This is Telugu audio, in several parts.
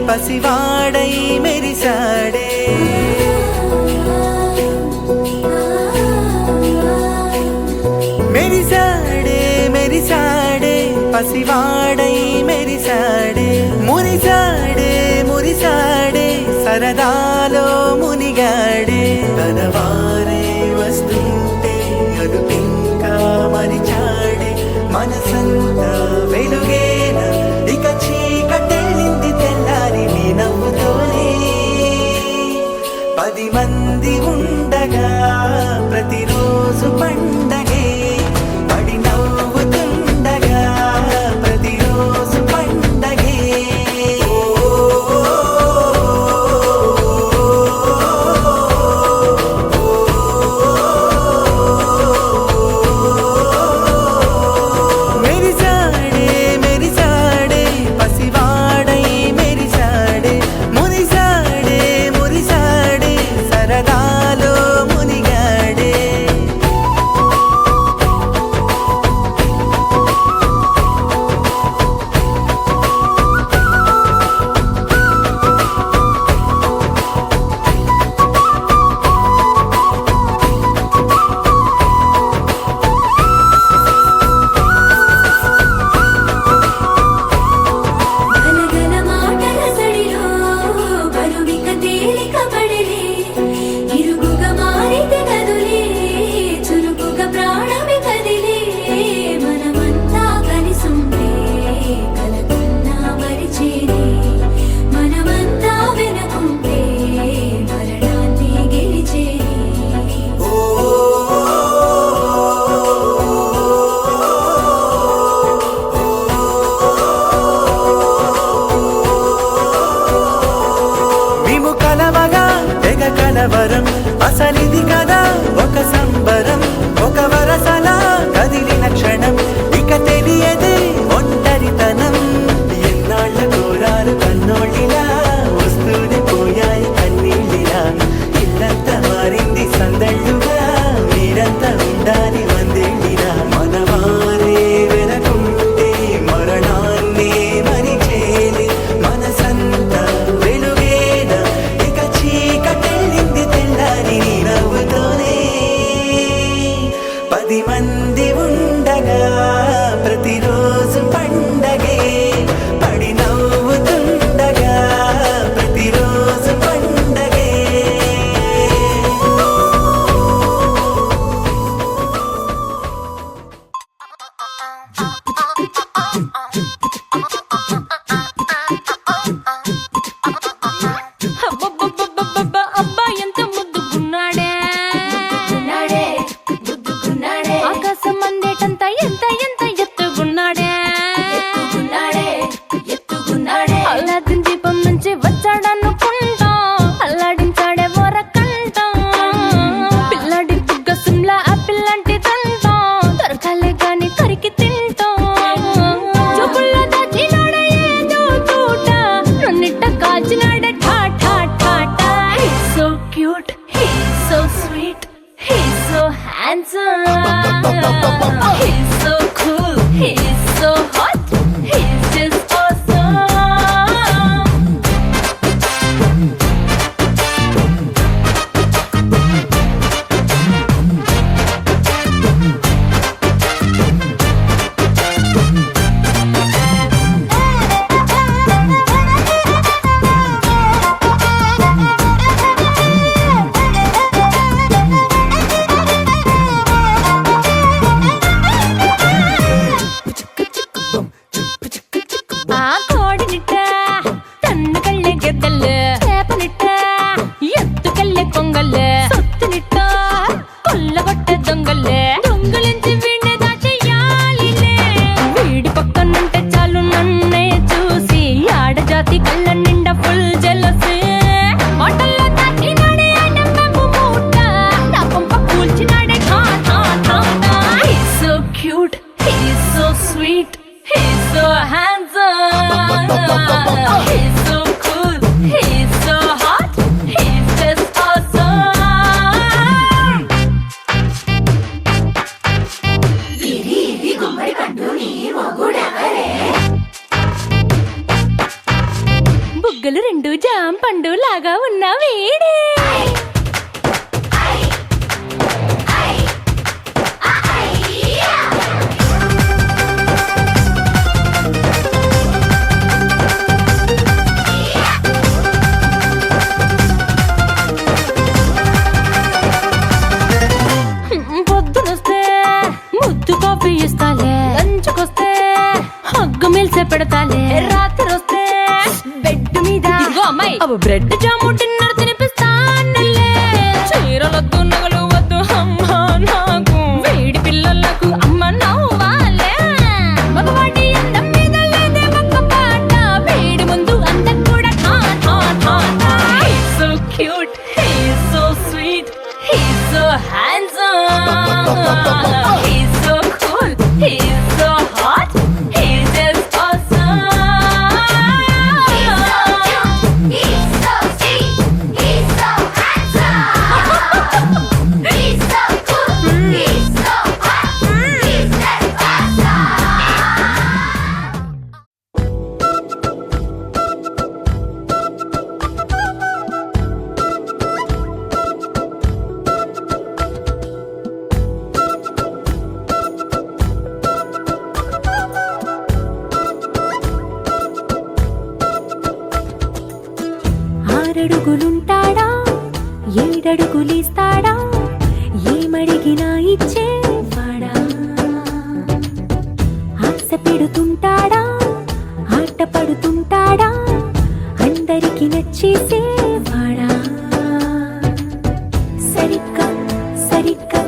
పసివాడై మెరిసాడే మెరిసాడే మెరిసాడే పసివాడై మెరిసాడే మురిసాడే మురిసాడే సరదాలో మునిగాడే తనవారే వస్తుంటే అదుపింకా మరిచాడే మనసంతా వెలుగేనా ఇక చీకటెళ్ళింది తెల్లారి నీ నవ్వుతోనే 10 మంది ఉండగా ప్రతిరోజు పండగే పడి నవ్వుతుండగా ప్రతిరోజు పండగే మెరిసాడే మెరిసాడే పసివాడై మెరిసాడే మురిసాడే మురిసాడే సరదాలో మునిగాడే గలగల మాటల సడిలో బరువిక తేలిక పడలే ఇరుగుగా మారితే కదులే చురుకుగా ప్రాణమి కదిలే మనమంతా కలిసుంటే కలకున్నా మరిచేనే మనమంతా వెనకుంటే మరణాన్ని గెలిచేనే మేము కలవగా తెగ కలవరం అసలిది కదా ఒక సంబరం ఒక వరసలా కదిలిన క్షణం ఇక తెలియదే ఒంటరితనం ఎన్నాళ్ళ కోరాలు కన్నోళ్ళిలా వస్తూనే పోయాయి కన్నీళ్ళిలా ఇల్లంతా మారింది సందళ్ళుగా మీరంతా ఉండాలి వందేళ్ళిలా మనవారే వెనకుంటే మరణాన్ని మరిచేలే మనసంతా వెలుగేనా ఇక చీకటెళ్ళింది తెల్లారి నీ నవ్వుతోనే 10 మంది ఉండగా ప్రతిరోజు పండగే పడి నవ్వుతుండగా ప్రతిరోజు పండగే అబ్బబ్బబ్బబ్బబ్బ, అబ్బా ఎంత ముద్దుగున్నాడే గుద్దుకున్నాడే ఆకాశం అందేటంత ఎంత ఎంత ఎత్తుగున్నాడే ఎత్తుకున్నాడే అల్లాదిన్ దీపం నుంచి వచ్చాడనుకుంటా అల్లాడించాడే వరకంట పిల్లాడి బుగ్గ సిమ్లా ఆపిల్ లాంటిదంతా దొరకాలే గాని కరికి తింటా చూపుల్లో దాచినాడే ఏదో తూట నన్నిట్ట కాచినాడే ఠా ఠా ఠా ఠా He's so cute, he's so sweet, he's so handsome, he's so cool, he's so hot, he's just awesome. ఆ కోడినిట్ట తన్ను కళ్ళే గెద్దలు చేపనిట్ట ఎత్తుకెళ్ళే కొంగలు సొత్తునిట్ట కొల్లగొట్టే దొంగలే దొంగలించి వీణ్ణి దాచేయాలిలే వీడి పక్కనుంటే చాలు నన్నే చూసి ఆడజాతి కళ్ళ నిండా ఫుల్ జెలసీ మాటల్లో దాచినాడే ఆయన మెమ్ము మూట నా కొంప కూల్చినాడే ఠా ఠా ఠా ఠా He's so cute, he's so sweet, he's so handsome, he's so cool, he's so hot, he's just awesome. బుగ్గలు గుండు జాం పండు లాగా ఉన్న వేడే పొద్దునొస్తే ముద్దు కాఫీ ఇస్తాలే, లంచ్కొస్తే హగ్గు మిల్సే పెడతాలే, రాత్రి వస్తే బెడ్ మీద అమ్మాయి బ్రెడ్ జాము డిన్నర్ తినిపిస్తానులే. చీరలొద్దు నగలు వద్దు అమ్మా నాకు, వేడి పిల్లలకు అమ్మ నవ్వాలే. మగవాడి అందం మీద లేదే ఒక్క పాట, వేడి ముందు అందం కూడా He's so cute, he's so sweet, he's so handsome, he's so cool, he's so hot, he's just awesome. He's so sweet, he's so handsome, he's so cool, he's so hot, he's just awesome. ఆరడుగులుంటాడా, ఏడడుగులిస్తాడా, ఏమడిగినా ఇచ్చేవాడా. ఆశ పెడుతుంటాడా, ఆట పడుతుంటాడా, అందరికి నచ్చేసేవాడా. సరిగ్గా సరిగ్గా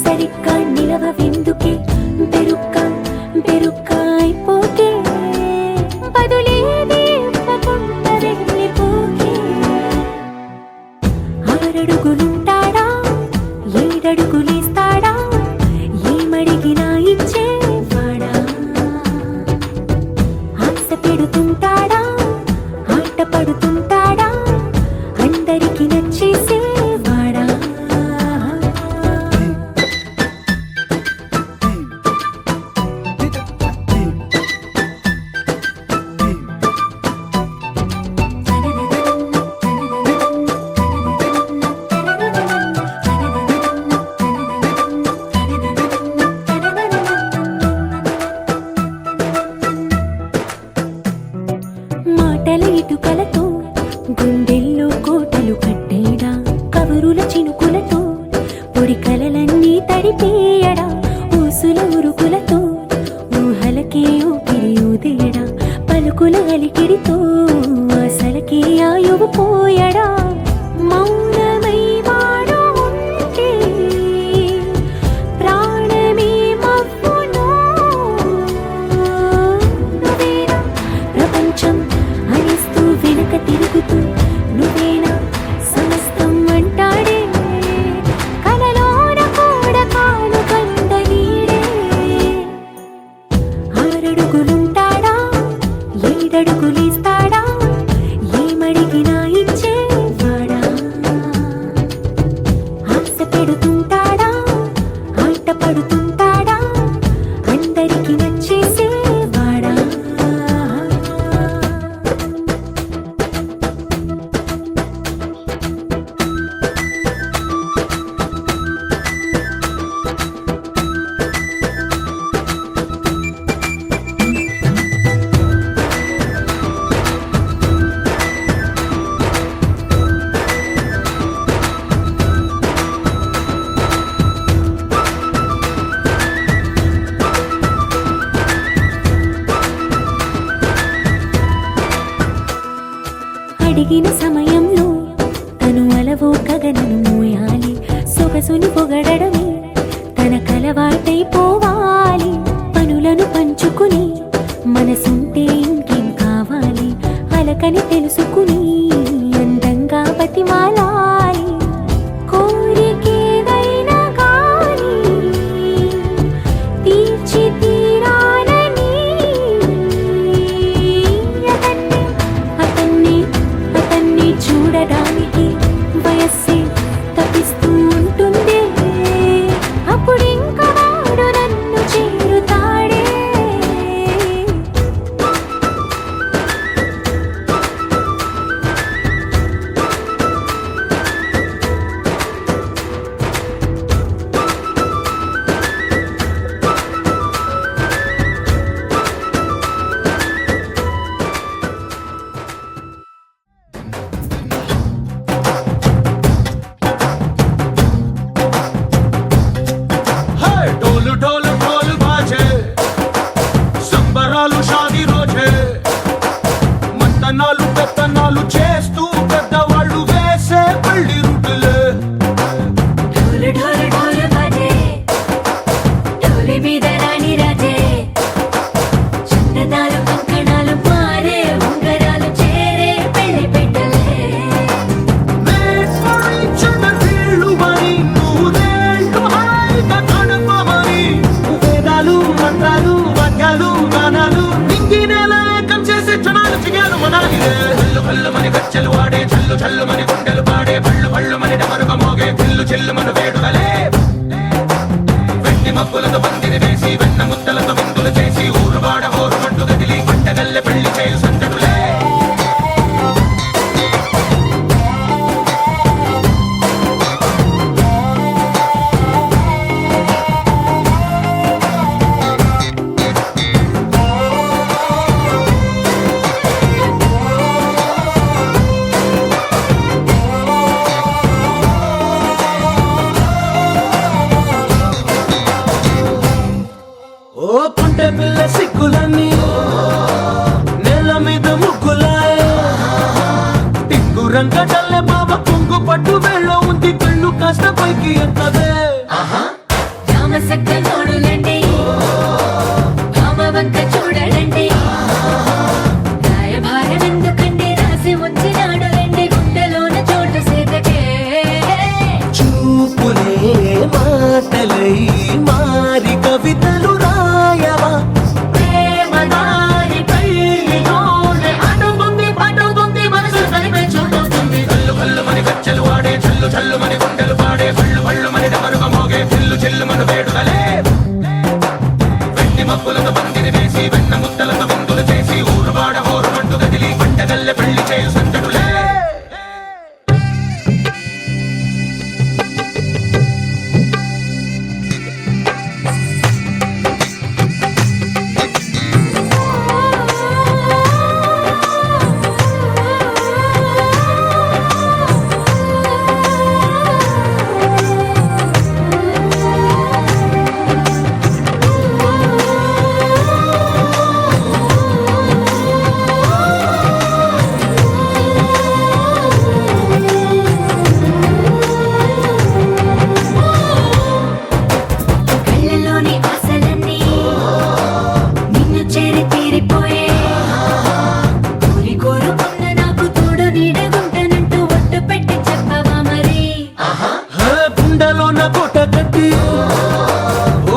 సరిగ్గా నిలవెందుకే, బెరుక్క బెరుక్క అయిపోకే, బదులేది ఇవ్వకుండా వెళ్ళిపోకే. ఆరడుగులుంటాడా, ఏడడుగులేస్తాడా, ఏమడిగినా ఇచ్చేవాడా. ఆశ పెడుతుంటాడా, ఆట పడుతుంటాడా, అందరికి నచ్చేసేవాడా. మాటల ఇటుకలతో గుండెల్లో కోటలు కట్టేడా, కబురుల చినుకులతో పొడి కలలన్నీ తడిపేయడా, ఊసుల ఉరుకులతో ఊహలకే ఊపిరి ఊదేయడా, పలుకుల అలికిడితో ఆశలకే ఆయువు పోయడా. మౌనమై వాడు ఉంటే ప్రాణమే మవ్వును, నువ్వేనా ప్రపంచం అనిస్తూ వెనుక తిరుగుతూ, నువ్వేనా సమస్తం అంటాడే, కలలోన కూడా కాను కంద నీడే. ఆరడుగులుంటాడా, ఏడడుగులేస్తాడా, ఏమడిగినా ఇచ్చేవాడా. ఆశ పెడుతుంటాడా, ఆట పడుతుంటాడా, అందరికి నచ్చేసేవాడా. అడిగిన సమయంలో తను అలవో గగనను మోయాలి, సొగసుని పొగడమే తన కలవాటైపోవాలి. పనులను పంచుకుని మనసుంటే ఇంకేం కావాలి, అలకని తెలుసుకుని అందంగా బతిమాలాలి. కోరికేదైనా గాని తీర్చి తీరాలని అతన్ని చూడడానికి వయస్సే తప్పిస్తూ ఉంటుంది. అప్పుడింక వాడు నన్ను చేరుతాడే. చాలు షాది రోజే మంతనాలు పెత్తనాలు చేస్తూ పెద్దవాళ్ళు వేసే పెళ్లి రూటులే ढोल ढोल ढोल बाजे ढोली మీద రాణి రాజే చందనాలు కంకణాలు మారే ఉంగరాలు చేరే పెళ్లి పెట్టలే Wait for each other వీళ్ళు మరి నూరేళ్ళు హాయిగా గడపమని వేదాలు మంత్రాలు వాక్యాలు గానాలు నింగినేల ఏకం చేసే క్షణాలు చిగాలు మనాలిలే హల్లు హల్లు మని గజ్జలు వాడే చల్లు చల్లు మని గుండెలు పాడే పళ్ళు పళ్ళు మని డమరుగ మోగే పిల్లు చెల్లు మన వేడుకలే వెండి మబ్బులతో పందిరి వేసి వెన్న ముద్దలతో విందులు చేసి ఊరు వాడ హోరు మంటు గదిలి పంటగల్లె పెళ్లి చేయు సందడులే ఓ పుంటె పిల్ల సిగ్గులన్నీ నేల మీద ముగ్గులాయ టింగు రంగడల్లె బాబ కొంగు పట్టు వెళ్ళ ఉంది కళ్ళు కాస్త పైకి ఎత్తదే రామ సక్క నోడులండి రామ వంక చూడడండి రాయభారం ఎందుకండి రాసి వచ్చినాడు రండి గుండెలోన చోటు సేతకే చూపులే మాటలై మారి కవితలు రాయవా ప్రేమ దారి పెళ్లిలోనే అడుగుంది పడుతుంది మనసు కలిపే చోటొస్తుంది కల్లు కల్లు మని గజ్జలు వాడే చల్లు చల్లు మని గుండెలు పాడే పళ్ళు పళ్ళు మని డమరుగ మోగే పిల్లు చెల్లు మన వేడుకలే వెండి మబ్బులతో పందిరి వేసి వెన్న ముద్దలతో విందులు చేసి ఊరు వాడ హోరు మంటు గదిలి పంటగల్లె పెళ్లి చేయు సందడులే కళ్ళలోని ఆశలన్నీ నిన్ను చేరి తీరిపోయే కోరి కోరుకున్న నాకు తోడు నీడగుంటానంటూ ఒట్టు పెట్టి చెప్పవా మరి గుండెలోన కోట కట్టి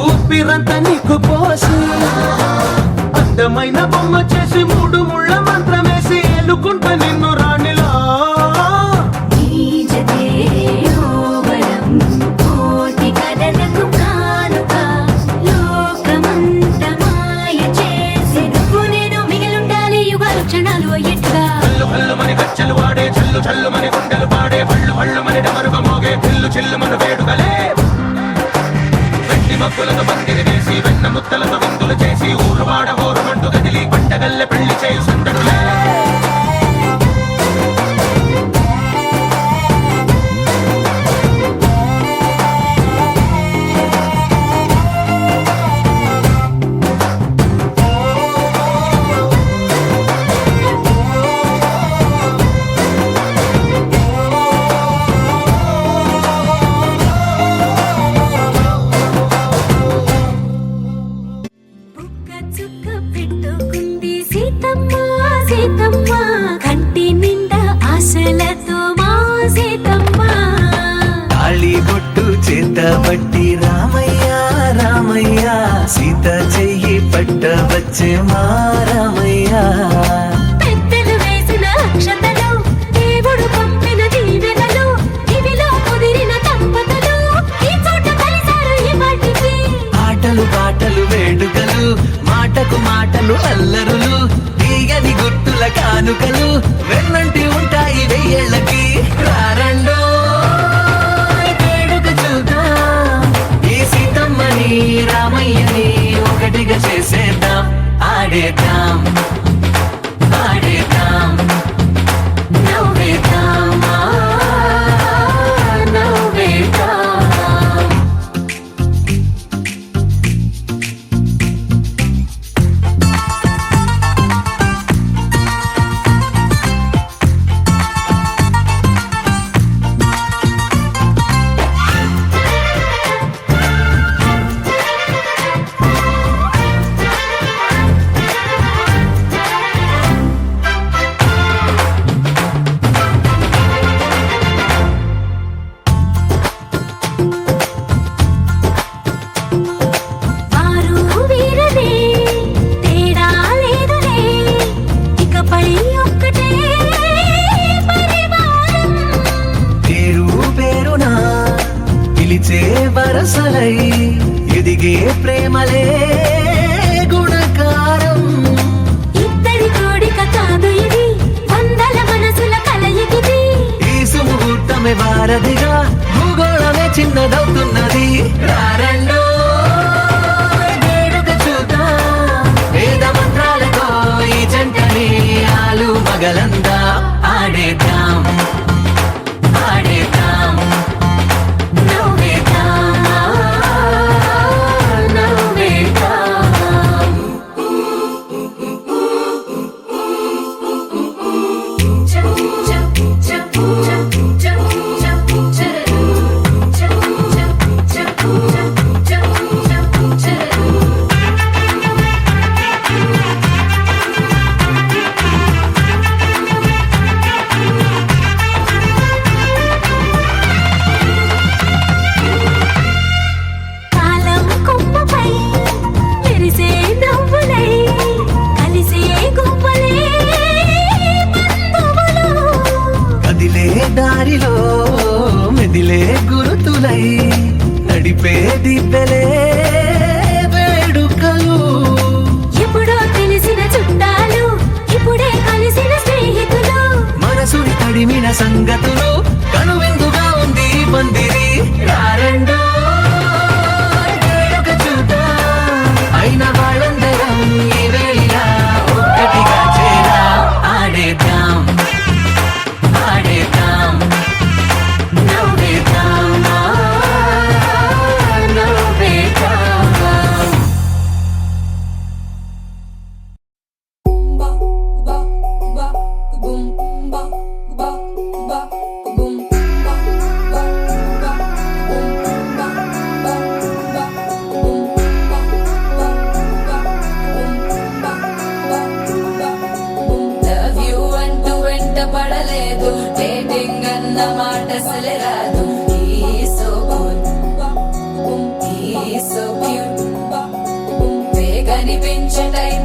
ఊపిరంతా నీకు పోసి అందమైన బొమ్మ చేసి మూడు ముళ్ళ మంత్రమేసి ఎలుకుంటా నిన్ను రాణిలా నీజతే ఓవరం కోటి కలలకు కానుక లోకమంత మాయ చేసి నువ్వు నేను మిగిలుండాలి యుగాలు క్షణాలు అయ్యేట్టుగా కల్లు కల్లు మని గజ్జలు వాడే చల్లు చల్లు మని గుండెలు పాడే పళ్ళు పళ్ళు మని డమరుగ మోగే పిల్లు చెల్లు మన వేడుకలే వెండి మబ్బులతో పందిరి వేసి వెన్న ముద్దలతో విందులు చేసి ఊరు వాడ హోరు మంటు గదిలి పంటగల్లె పెళ్లి చేయు సందడులే బుక్క చుక్క పెట్టుకుంది సీతమ్మ సీతమ్మ కంటి నిండా ఆశలతో మా సీతమ్మ తాళి బొట్టు చేత పట్టి రామయ్య రామయ్య సీత చెయ్యి పట్ట వచ్చే మా రామయ్య పెద్దలు వేసిన అక్షతలు దేవుడు పంపిన దీవెనలు ఇవిలో కుదిరిన దంపతులు ఈ చోట కలిసారు ఈ వాటికి ఆటలు పాటలు వేడుకలు మాటకు మాటలు అల్లరులు తీయని గుర్తుల కానుకలు వెన్నంటి ఉంటాయి వెయ్యేళ్ళకి రారండో వేడుక చూద్దాం ఈ సీతమ్మని రామయ్యని ఒకటిగా చేసేద్దాం ఆడేద్దాం ఆడేద్దాం నవ్వేద్దాం నవ్వేద్దాం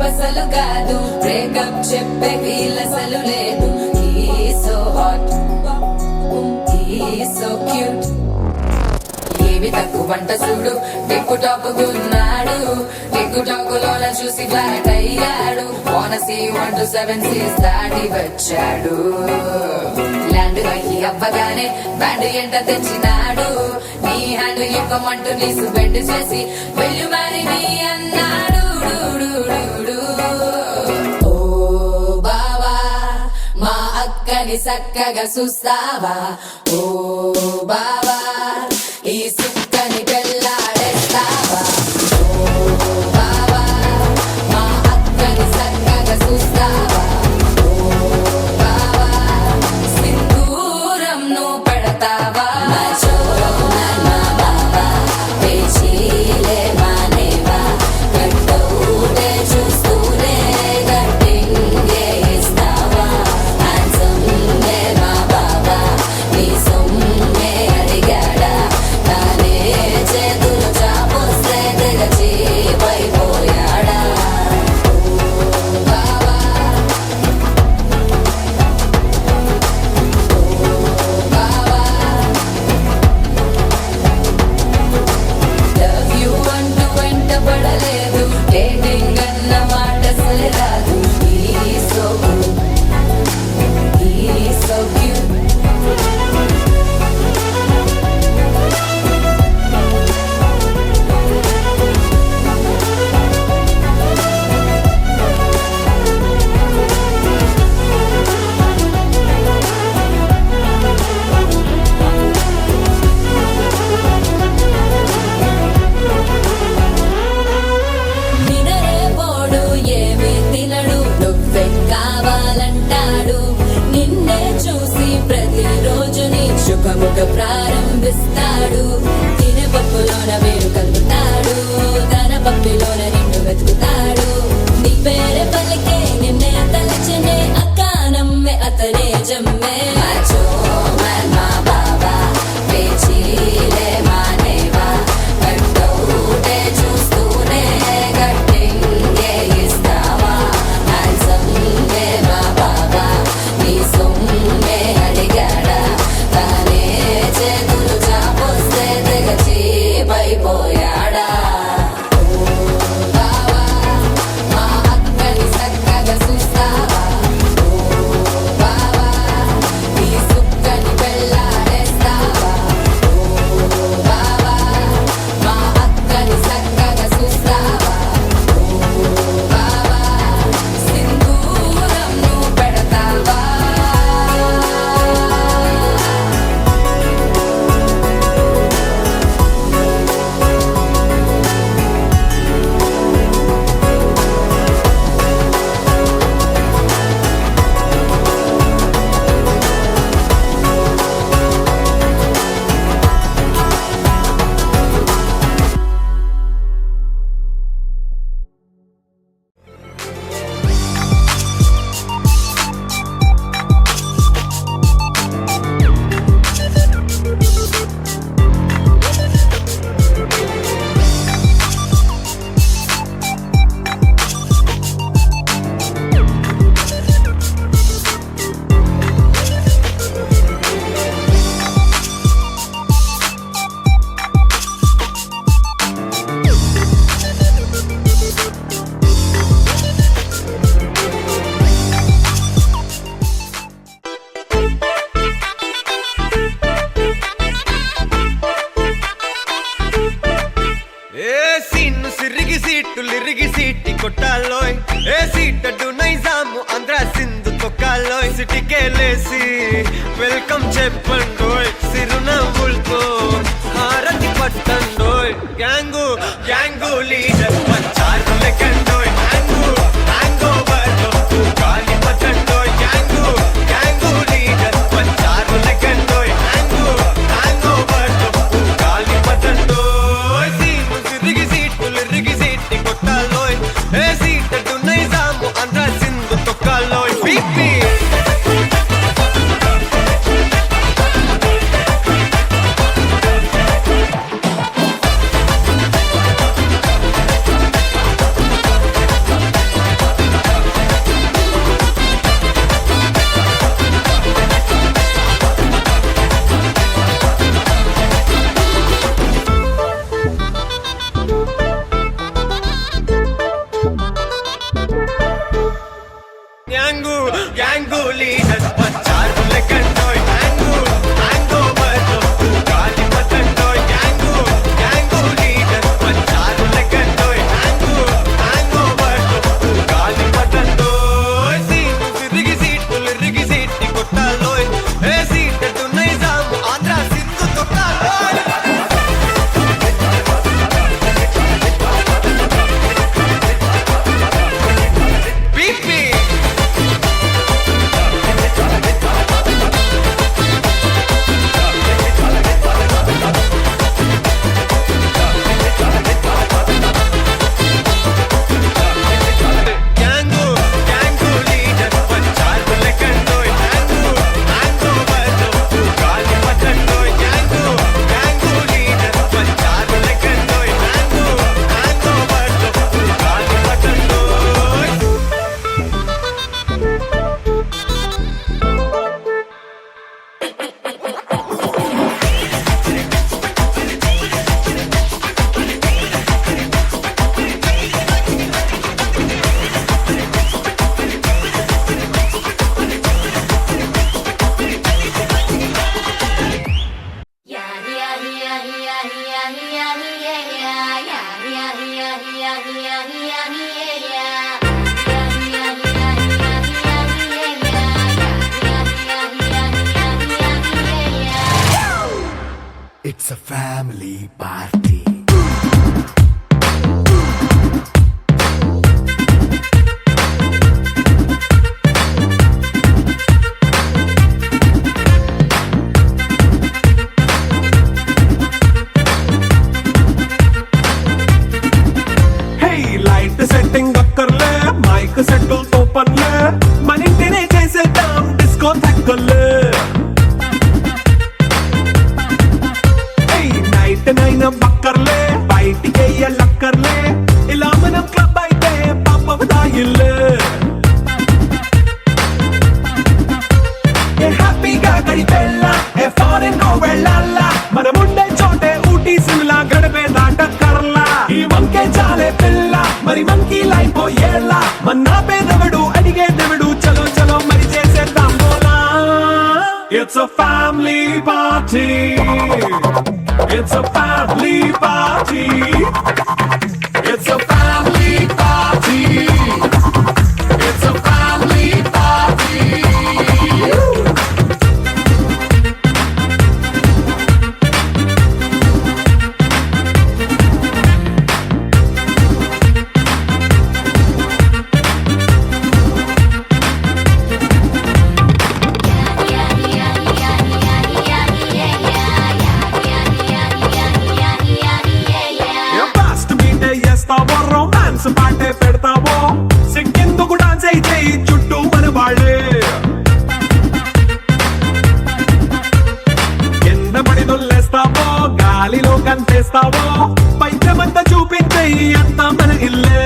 అసలు కాదు బ్రేకప్ చెప్పే వీల్ అసలు లేదు He's so hot He's so cute ఏవి తక్కువంట చూడు టిక్కు టాక్ గున్నాడు టిక్కు టాక్ లోన చూసి ఫ్లాట్ అయ్యాడు వానసీ 1 to 7 సీస్ దాటి వచ్చాడు ల్యాండ్ అయ్యి అవ్వగానే బ్యాండ్ ఎంట తెచ్చినాడు నీ హ్యాండ్ ఇవ్వమంటూ నీసు బెండ్ చేసి వెళ్ళు మరి నీ అన్నాడు ఓ బావా మా అక్కని చక్కగా చూస్తావా ఓ బావా ఈ సుక్కని పెళ్ళాడేస్తావా ఓ బావా మా అక్కని చక్కగా చూస్తావా ఓ బావా సింధూరం నువ్వు పెడతావా మా బావా పేచీలే మానేవా కట్టౌటే చూస్తూనే కట్టింగే ఇస్తావా హ్యాండ్సమ్నే మా బావా నీ సొమ్మే అడిగాడా తానే చేతులు చాపొస్తే తెగచి పైపోయాడా ఓ బావా లవ్ యూ అంటూ వెంట పడలేదు డేటింగ్ అన్న మాట అసలు రాదు He's so good He's so cute నినరేపోడు ఏమి తినడు నువ్వే కావాలంటాడు నిన్నే చూసి ప్రతిరోజు నీ చుకముక ప్రారంభిస్తాడు తినే పప్పులోన వేరు కలుపుతాడు తన పప్పిలోన నిన్ను వెతుకుతాడు నీ పేరే పలికే నిన్నే తలచనే అక్క నమ్మే అతనే జమ్మే మా బాబా పేచీలే మానేవా కట్టౌటే చూస్తూనే కట్టింగే ఇస్తావా హ్యాండ్సమ్నే మా బాబా నీ సొమ్మే అడిగాడా తానే చేతులు చాపొస్తే తెగచి పైపోయాడా ఓ బావా మా అక్కని చక్కగా చూస్తావా ఓ బావా ఈ సుక్కని పెళ్ళాడేస్తావా ఓ బావా మా అక్కని చక్కగా చూస్తావా ఓ బావా సింధూరం నువ్వు పెడతావా ఏ సీన్ను సిరిగి సీట్లు ఇరిగి సీటి కొట్టాలోయ్ ఏ సీటడు నైజాము ఆంధ్ర సింధు తొక్కాలోయ్ సిటికేలేసి వెల్కమ్ చెప్పండోయ్ సిరునవ్వులతో హారతి పట్టండోయ్ గ్యాంగు గ్యాంగు లీడర్ పంచారు లెక్కండోయ్ హ్యాంగు హ్యాంగ్ ఓవర్ గాలి పట్టండోయ్ గ్యాంగు గ్యాంగు లీడర్ పంచారు లెక్కండోయ్ హ్యాంగు హ్యాంగ్ ఓవర్ గాలి పట్టండోయ్ సీను సిరిగి సీట్లు ఇరిగి సీటి కొట్టాలోయ్ ఏ సీటడు నైజాము ఆంధ్ర సింధు తొక్కాలోయ్ బీపీ గ్యాంగు గ్యాంగు లీడర్ వచ్చారు లెక్కండోయ్ గ్యాంగు గ్యాంగు బర్తో గాలి పతండోయ్ గ్యాంగు గ్యాంగు లీడర్ వచ్చారు లెక్కండోయ్ గ్యాంగు గ్యాంగు బర్తో గాలి పతండోయ్ సీటు సిరిగి సీటి కొట్టాలోయ్ ఏ సీటు నైజాము ఆంధ్ర సింధు తొక్కాలోయ్ పీపీ గ్యాంగు గ్యాంగు లీడర్ వచ్చారు లెక్కండోయ్ గ్యాంగు గ్యాంగు బర్తో గాలి పతండోయ్ గ్యాంగు గ్యాంగు లీడర్ వచ్చారు లెక్కండోయ్ గ్యాంగు గ్యాంగు బర్తో గాలి పతండోయ్ It's a family party. Hey, light setting అక్కర్లే మైక్ సెట్టు తో పనులే మన ఇంటినే చేసేద్దాం డిస్కో తక్కలే నైట్ నైన్ బక్కర్లే బయటికి లక్కర్లే ఇలా మనం క్లబ్ అయితే పాప దాయిల్లే ఏ హ్యాపీగా గడిపెళ్ళ ఏ ఫారెన్ కో వెళ్ళాల మన ఉండే చోటే ఊటీ సిమ్లా గడిపే దాటక్కర్లా ఈ వంకే చాలే పిల్ల మరి మంకీ లైఫ్ ఏళ్ళ మన్నా పేదవడు అడిగే దేవుడు చలో చలో మరి చేసేద్దాం బోలా It's a family party. It's a family party. It's a family party. It's a family party. Fast మీటే చేస్తావో రొమాన్స్ పాటే పెడతావో సిక్కిందుకు డాన్స్ అయితే చుట్టూ మన వాళ్ళే కింద పడి దొల్లేస్తావో గాలిలో కంటేస్తావో పైచమంతా చూపించే అంత మన ఇల్లే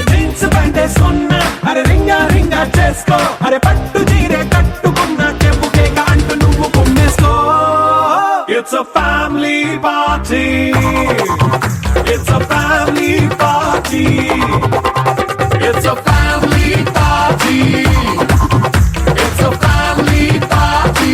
జీన్స్ ప్యాంటేసుకున్నా అరే రింగా రింగా చేసుకో అరే పట్టు చీరే కట్టుకున్న చెంపు కేక అంటూ నువ్వు కుమ్మేసుకో It's a family party. It's a family party. It's a family party. It's a family party.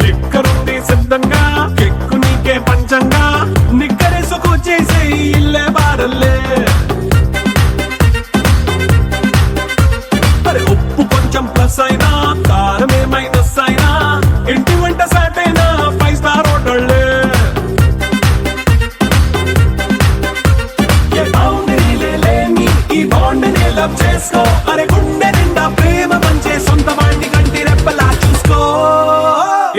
లిక్కరుంది సిద్ధంగా కిక్కు నీకే పంచంగా నిక్కరేసుకు చేసే ఇల్లే బారల్లే అరే ఉప్పు కొంచెం ప్లస్ అయినా కారమే మైనస్ అయినా ఇంటి వంట సాటైనా 5 స్టార్ హోటళ్ళే ఏ బౌండరీలే లేని ఈ బాండ్ని లవ్ చేసుకో అరే గుండె నిండా ప్రేమ పంచే సొంత వాడిని కంటి రెప్పలా చూసుకో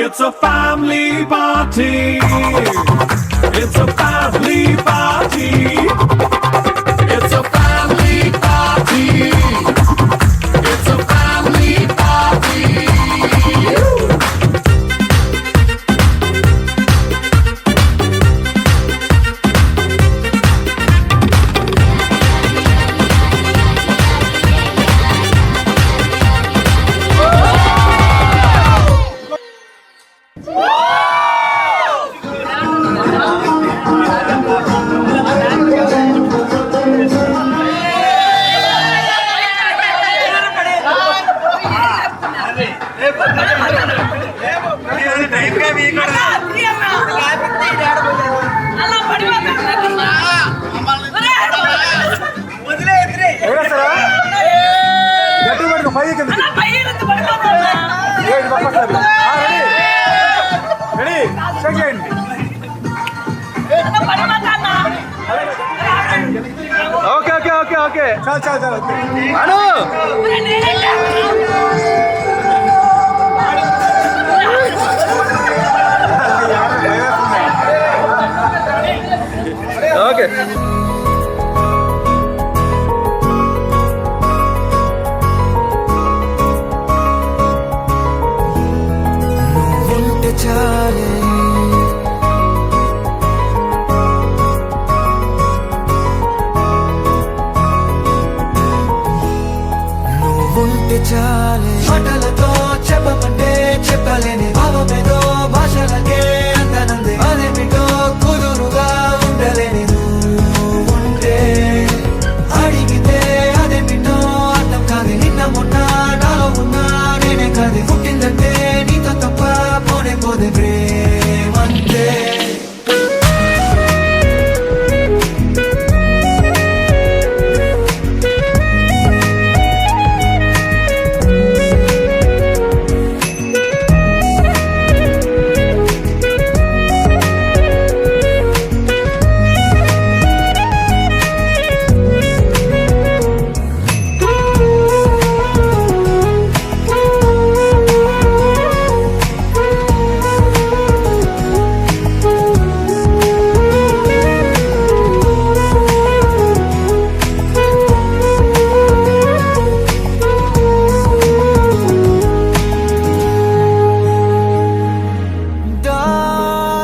It's a family party. It's a family party. It's a family party. It's a family okay ఉంటే చాలే నువ్వుంటే చాలే మాటలతో చెప్పమంటే చెప్పలేని భావమేదో భాషలకే అందనందే అదేమిటో కుదురుగా ఉండలేని నువ్వుంటే అడిగితే అదేమిటో అర్థం కాదు నిన్న మొన్న నాలో ఉన్నా నేనే కాదు పుట్టిందంటే నీతో తప్ప పోనే పోదే ప్రేమంతే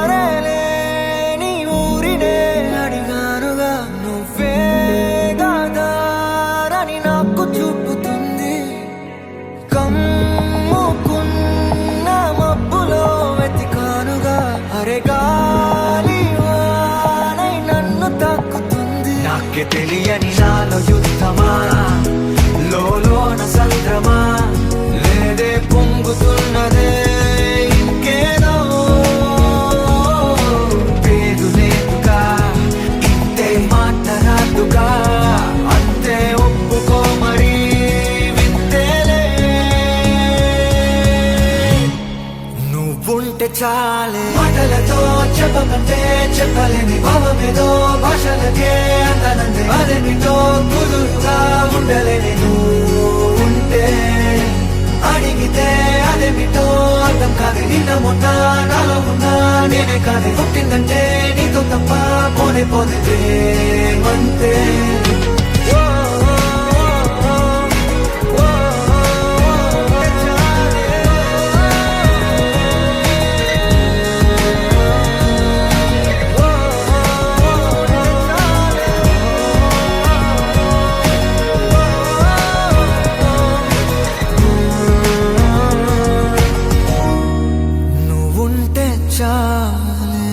దారేలేని ఊరినే అడిగానుగా నువ్వే దారని నాకు చూపుతుంది కమ్ముకున్న మబ్బులో వెతికానుగా అరే గాలి వానై నన్ను తాకుతుంది నాకే తెలియని నాలో యుద్ధమా లోన సంద్రమా లేదే పొంగుతున్నదే ఇంకేదో పేరు లేదుగా ఇంతే మాటరాదుగా అంతే ఒప్పుకో మరి వింతేలే నువ్వుంటే చాలే మాటలతో చెప్పమంటే చెప్పలేని భావమేదో భాషలకే అందనందే అదేమిటో కుదురుగా ఉండలేని నువ్వుంటే అడిగితే అదేమిటో అర్థం కాదు నిన్న మొన్న నాలో ఉన్నా నేనే కాదు పుట్టిందంటే నీతో తప్ప పోనే పోదే ప్రేమంతే నువ్వుంటే చాలే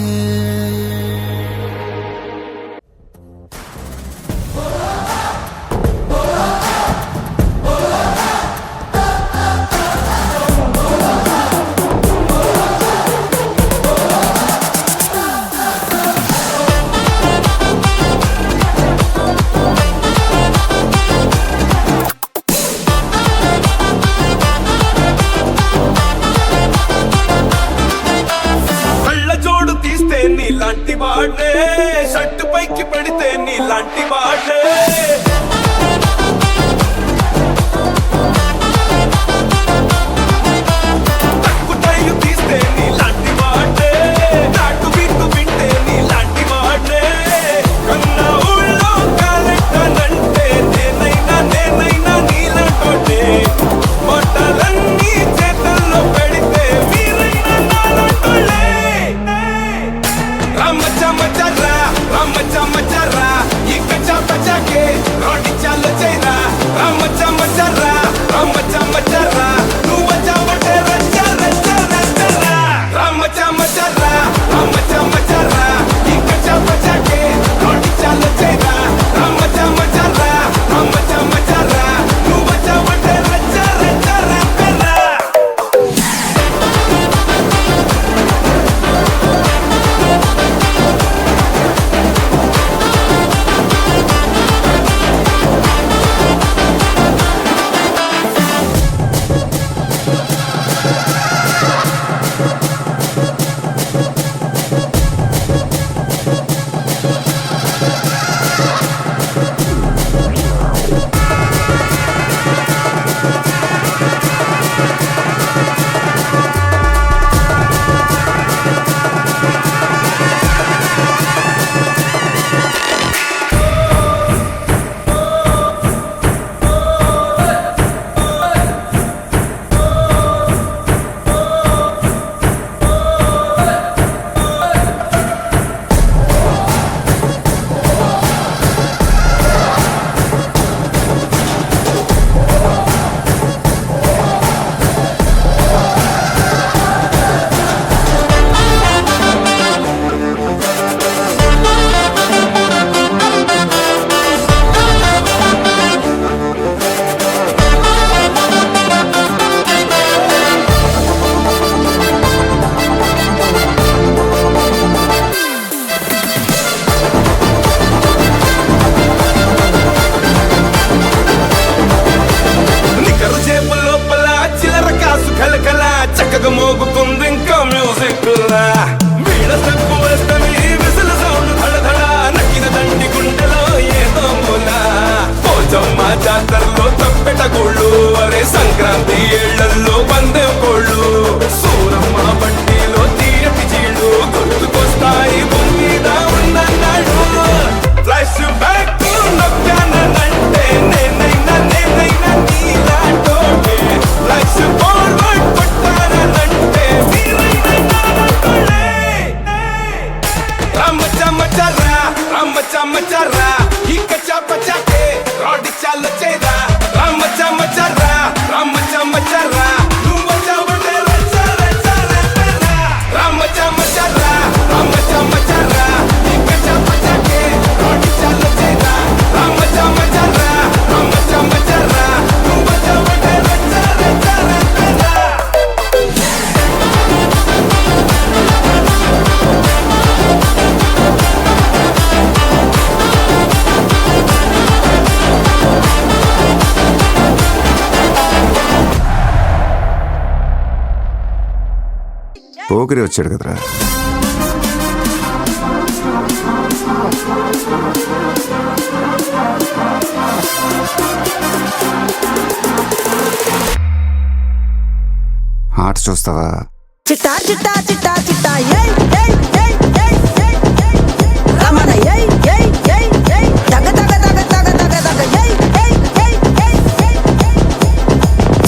పోకిరి వచ్చాడు కదరా. ఆర్ట్స్ చూస్తావా? చిట్టా చిట్టా చిట్టా చిట్టా ఏయ్ ఏయ్ ఏయ్ ఏయ్ ఏయ్ ఏయ్ రమణ ఏయ్ ఏయ్ ఏయ్ ఏయ్ తగ తగ తగ తగ తగ తగ ఏయ్ ఏయ్ ఏయ్ ఏయ్ ఏయ్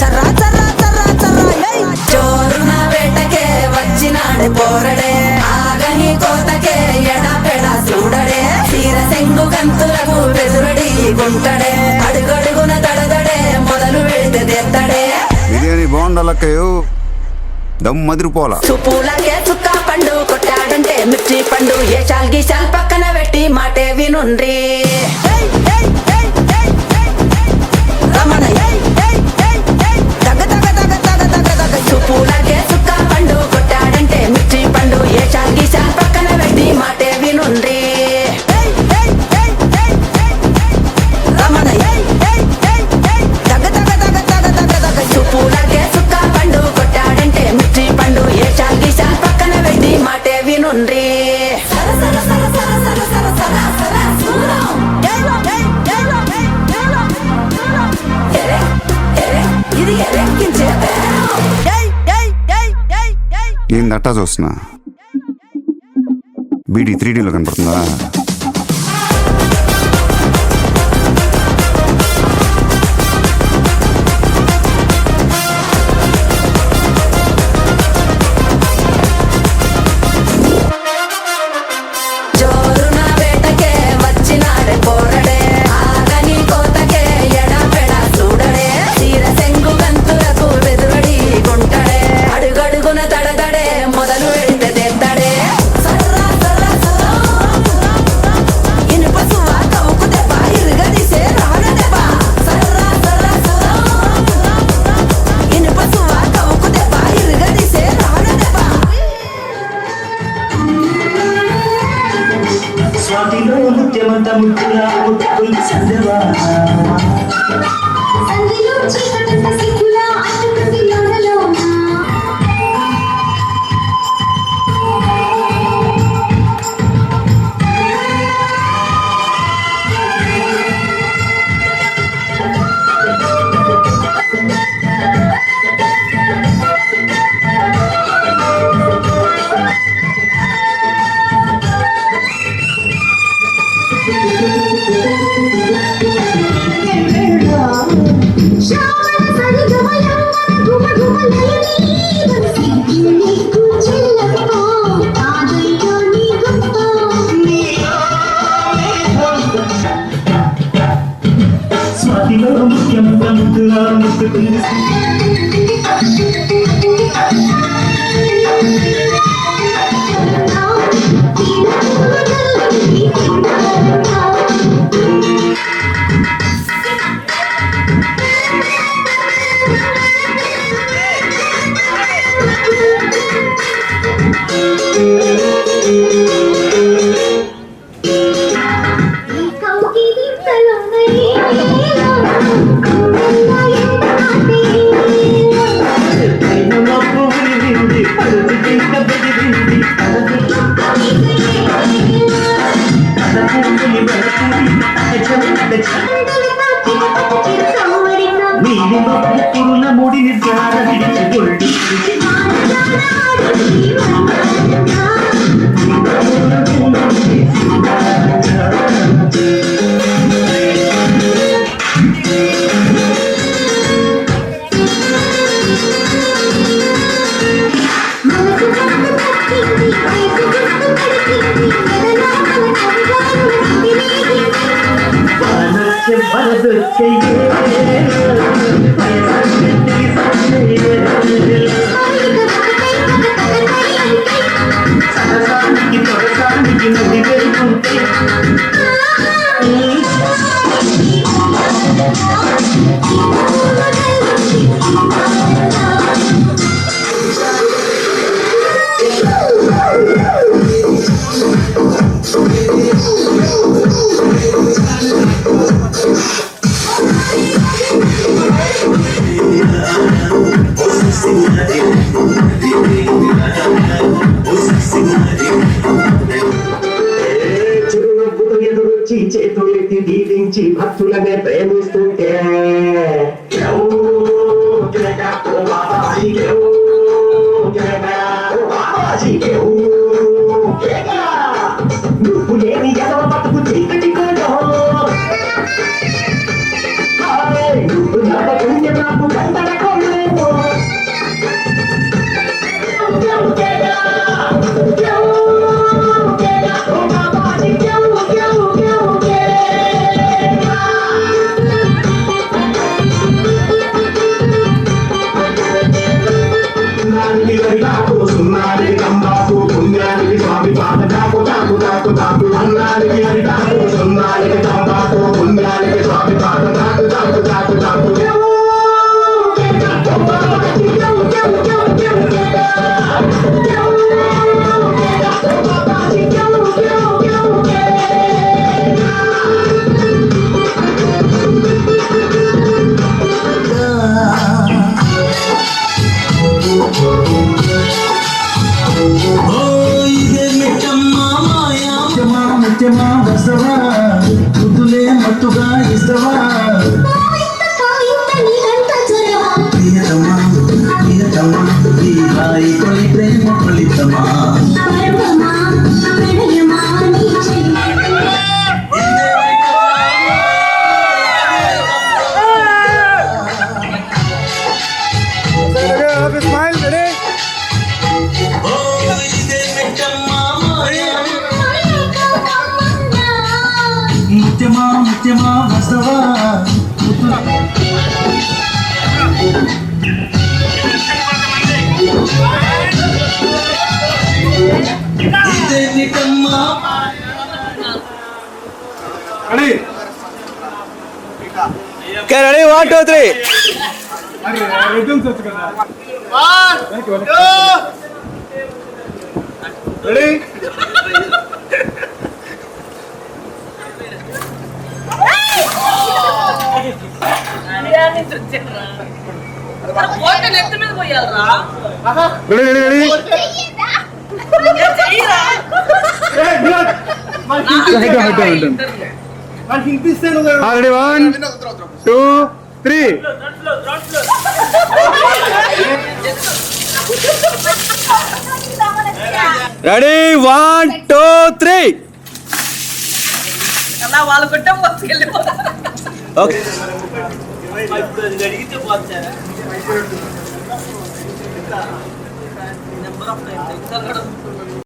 చర్రా చర్రా చర్రా చర్రా ఏయ్ చోరున వేటకే వచ్చినాడే పోరడే ఆగని కోతకే ఎడపెడ చూడడే తీర సెంగు కంతులకు బెదురడి గుంటడే అడుగడుగున దడదడే మొదలు వెళితే తెత్తడే బిర్యానీ బాగుండాలక్కయ్యో, దమ్ మదిరిపోలా. చూపులకే చుక్క పండు కొట్టాడంటే మిర్చి పండు ఏ చాల్ గీసాల్ పక్కన పెట్టి మాటే వినుండ్రి ఏయ్ ఏయ్ ఏయ్ ఏయ్ ఏయ్ రమణ ఏయ్ ఏయ్ ఏయ్ ఏయ్ తగ తగ తగ తగ తగ తగ చూపులకే చుక్క పండు కొట్టాడంటే మిర్చి పండు ఏ చాల్ గీసాల్ పక్కన పెట్టి మాటే వినుండ్రి ఏయ్ ఏయ్ ఏయ్ ఏయ్ ఏయ్ రమణ ఏయ్ ఏయ్ ఏయ్ ఏయ్ తగ తగ తగ తగ తగ తగ చూపులకే చుక్క పండు కొట్టాడంటే మిర్చి పండు ఏ చాల్ గీసాల్ పక్కన పెట్టి మాటే వినుండ్రి ఇది ఎరెక్కించే ఏందట్టా చూస్తున్నా? బీడీ 3Dలో కనపడుతుందా? చోరున వేటకే వచ్చినాడే పోరడే ఆగని కోతకే ఎడపెడ చూడడే తీర సెంగు కంతులకు బెదురడి గుంటడే అడుగడుగున దడదడే మొదలు వెళితే తెత్తడే సర్రా సర్రా సర్రా ఇనుప సువ్వ కవుకు దెబ్బ ఇరుగడిసే రాడ దెబ్బ సర్రా సర్రా సర్రా ఇనుప సువ్వ కవుకు దెబ్బ ఇరుగడిసే రాడ దెబ్బ స్వాతిలో ముత్యమంత ముద్దులా ముట్టుకుని సందవా సంధిలో చీకటంత సిగ్గులా అట్టుకుంది లోనలోన శ్రావణ సరిగమయం గుమ గుమ లయని సిగ్గుని కూచెల్లప్పో ఆదయ్యో నీ గొప్ప స్వాతిలో ముత్యమంత ముద్దులా ముట్టుకుని కౌగిలి తలమై కుమల్ల ఎంటాటే పురుల ముడిని జార విడిచికొల్లి Thank you. ముత్యమా వసవా ముద్దులే మత్తుగా ఇస్తవా ప్రియతమా ప్రియతమా ఈ హాయి తొలి ప్రేమ ఫలితమా ముత్యమా ముత్యమా వసవా ఇదేమిటమ్మా రెడీ 1 2 3 రెడీ రెడీ 1 2 3 రెడీ 1 2 3 వాళ్ళు కొట్టాం ఓకే అడిగితే పోతారా